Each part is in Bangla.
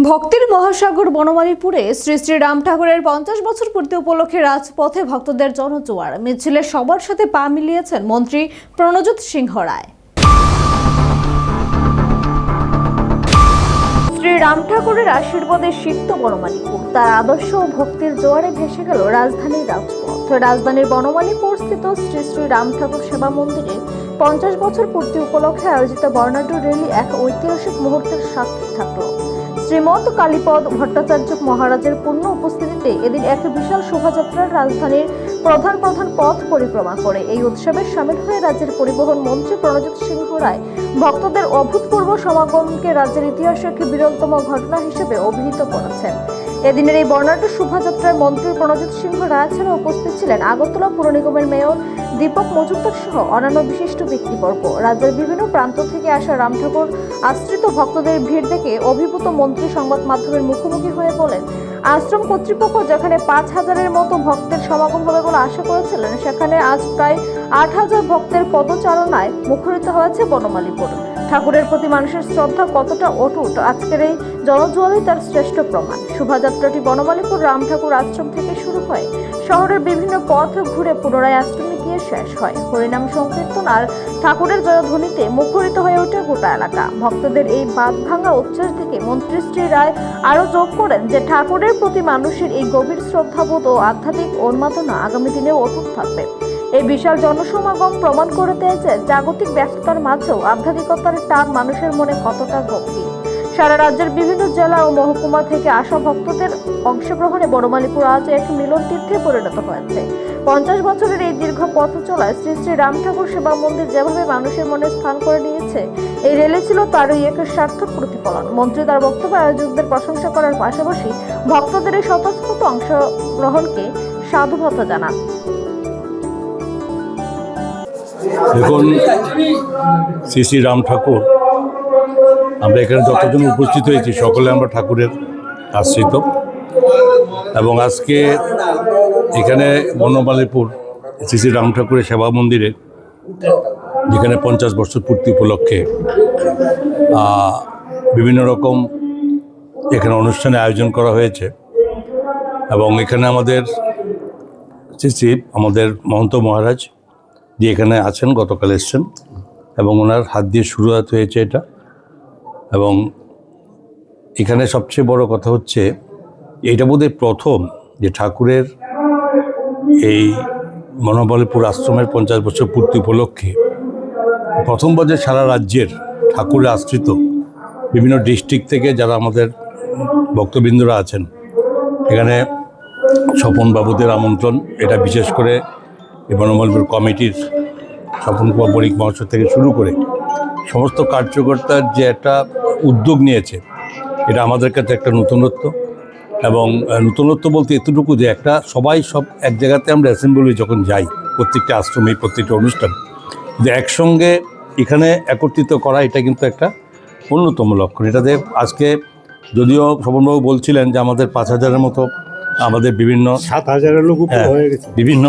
ভক্তির মহাসাগর বনমালীপুরে শ্রী শ্রী রাম ঠাকুরের 50 বছর পূর্তি উপলক্ষে রাজপথে ভক্তদের জনজোয়ার মিছিলে সবার সাথে পা মিলিয়েছেন মন্ত্রী প্রণজিৎ সিংহ রায়। শ্রী রাম ঠাকুরের আশীর্বাদে সিক্ত বনমালীপুর, তার আদর্শ ও ভক্তির জোয়ারে ভেসে গেল রাজধানীর রাজপথ। রাজধানীর বনমালীপুর স্থিত শ্রী শ্রী রাম ঠাকুর সেবা মন্দিরে 50 বছর পূর্তি উপলক্ষে আয়োজিত বর্ণাঢ্য র্যালি এক ঐতিহাসিক মুহূর্তের সাক্ষী থাকলো। শ্রীমন্ত কালীপদ ভট্টাচার্য মহারাজের পূর্ণ উপস্থিতিতে এদিন এক বিশাল শোভাযাত্রার রাজধানীর প্রধান পথ পরিক্রমা করে এই উৎসবে সামিল হয়ে রাজ্যের পরিবহন মন্ত্রী প্রণজিৎ সিংহ রায় ভক্তদের অভূতপূর্ব সমাগমকে রাজ্যের ইতিহাসে একটি বিরলতম ঘটনা হিসেবে অভিহিত করেছেন। এদিনের এই বর্ণাঢ্য শোভাযাত্রায় মন্ত্রী প্রণজিৎ সিংহ রায় ছাড়া উপস্থিত ছিলেন আগরতলা পুর নিগমের মেয়র দীপক মজুমদার সহ অন্যান্য বিশিষ্ট ব্যক্তিবর্গ। রাজ্যের বিভিন্ন প্রান্ত থেকে আসা রাম ঠাকুর আশ্রিত ভক্তদের ভিড় দেখে অভিভূত মন্ত্রী সংবাদ মাধ্যমের মুখোমুখি হয়ে বলেন, আশ্রম কর্তৃপক্ষ যেখানে 5000-এর মতো ভক্তের সমাগম হবে বলে আশা করেছিলেন, সেখানে আজ প্রায় 8000 ভক্তের পদচারণায় মুখরিত হয়েছে বনমালীপুর। ঠাকুরের প্রতি মানুষের শ্রদ্ধা কতটা অটুট আজকের এই জনজোয়ারই তার শ্রেষ্ঠ প্রমাণ। শোভাযাত্রাটি বনমালীপুর রাম ঠাকুর আশ্রম থেকে শুরু হয়, শহরের বিভিন্ন পথ ঘুরে পুনরায় আশ্রমে গিয়ে শেষ হয়। হরিনাম সংকীর্তন আর ঠাকুরের জয়ধ্বনিতে মুখরিত হয়ে ওঠে গোটা এলাকা। ভক্তদের এই বাঁধ ভাঙা উচ্ছ্বাস থেকে মন্ত্রী শ্রী রায় আরো যোগ করেন যে ঠাকুরের প্রতি মানুষের এই গভীর শ্রদ্ধাবোধ ও আধ্যাত্মিক উন্মাদনা আগামী দিনেও অটুট থাকবে। এই বিশাল জনসমাগম প্রমাণ করে দেয় যে জাগতিক ব্যস্ততার মাঝেও আধ্যাত্মিকতার টান মানুষের মনে কতটা গভীর। সারা রাজ্যের বিভিন্ন জেলা ও মহকুমা থেকে আসা ভক্তদের অংশগ্রহণে বনমালীপুর আজ এক মিলন তীর্থে পরিণত হয়েছে। 50 বছরের এই দীর্ঘ পথ চলায় শ্রী শ্রী রাম ঠাকুর সেবা মন্দির যেভাবে মানুষের মনে স্থান করে নিয়েছে, এই র্যালি ছিল তারই এক সার্থক প্রতিফলন। মন্ত্রী তার বক্তব্যে আয়োজকদের প্রশংসা করার পাশাপাশি ভক্তদের এই স্বতঃস্ফূর্ত অংশগ্রহণকে সাধুবাদ জানান। দেখুন, শ্রী শ্রী রাম ঠাকুর, আমরা এখানে যতজন উপস্থিত হয়েছি সকলে আমরা ঠাকুরের আশ্রিত, এবং আজকে এখানে বনমালীপুর শ্রী শ্রী রাম ঠাকুরের সেবা মন্দিরে যেখানে 50 বছর পূর্তি উপলক্ষে বিভিন্ন রকম এখানে অনুষ্ঠানে আয়োজন করা হয়েছে, এবং এখানে আমাদের আমাদের মহন্ত মহারাজ যে এখানে আছেন, গতকাল এসছেন, এবং ওনার হাত দিয়ে শুরুয়াত হয়েছে এটা। এবং এখানে সবচেয়ে বড় কথা হচ্ছে এইটা বোধহয় প্রথম যে ঠাকুরের এই বনমালীপুর আশ্রমের 50 বছর পূর্তি উপলক্ষে প্রথমবার যে সারা রাজ্যের ঠাকুরের আশ্রিত বিভিন্ন ডিস্ট্রিক্ট থেকে যারা আমাদের ভক্তবৃন্দরা আছেন, এখানে স্বপন বাবুদের আমন্ত্রণ, এটা বিশেষ করে এই বনমালীপুর কমিটির স্বপন কুমার বণিক মহাশয় থেকে শুরু করে সমস্ত কার্যকর্তার যে একটা উদ্যোগ নিয়েছে, এটা আমাদের কাছে একটা নতুনত্ব। এবং নতুনত্ব বলতে এতটুকু যে একটা সবাই সব এক জায়গাতে আমরা অ্যাসেম্বলি যখন যাই প্রত্যেকটা আশ্রমে প্রত্যেকটা অনুষ্ঠান, যে একসঙ্গে এখানে একত্রিত করা, এটা কিন্তু একটা অন্যতম লক্ষণ। এটাতে আজকে যদিও স্বপনবাবু বলছিলেন যে আমাদের 5000-এর মতো আমাদের বিভিন্ন 7000-এর লোক হয়ে গেছে, বিভিন্ন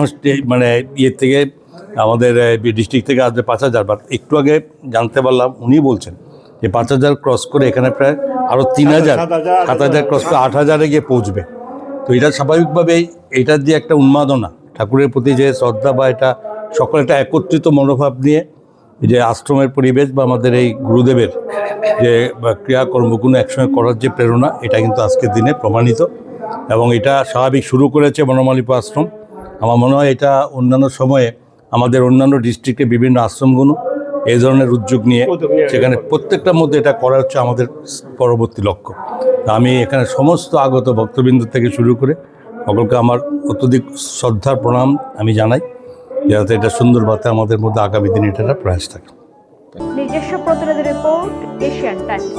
মানে ইয়ে থেকে আমাদের ডিস্ট্রিক্ট থেকে আসবে 5000, বাট একটু আগে জানতে পারলাম উনি বলছেন যে 5000 ক্রস করে এখানে প্রায় আরও 3000 7000 ক্রস করে 8000-এ গিয়ে পৌঁছবে। তো এটা স্বাভাবিকভাবেই এইটার যে একটা উন্মাদনা ঠাকুরের প্রতি যে শ্রদ্ধা, বা এটা সকলে একটা একত্রিত মনোভাব নিয়ে যে আশ্রমের পরিবেশ বা আমাদের এই গুরুদেবের যে ক্রিয়াকর্মগুলো একসঙ্গে করার যে প্রেরণা, এটা কিন্তু আজকের দিনে প্রমাণিত। এবং এটা স্বাভাবিক শুরু করেছে বনমালীপুর আশ্রম। আমার মনে হয় এটা অন্যান্য সময়ে আমাদের অন্যান্য ডিস্ট্রিক্টে বিভিন্ন আশ্রমগুলো এই ধরনের উদ্যোগ নিয়ে সেখানে প্রত্যেকটার মধ্যে এটা করা হচ্ছে আমাদের পরবর্তী লক্ষ্য। আমি এখানে সমস্ত আগত ভক্তবৃন্দ থেকে শুরু করে সকলকে আমার অত্যধিক শ্রদ্ধার প্রণাম আমি জানাই, যাতে এটা সুন্দরভাবে আমাদের মধ্যে আগামী দিনে এটা প্রয়াস থাকে। নিজস্ব প্রতিনিধি রিপোর্ট, এশিয়ান টাইমস।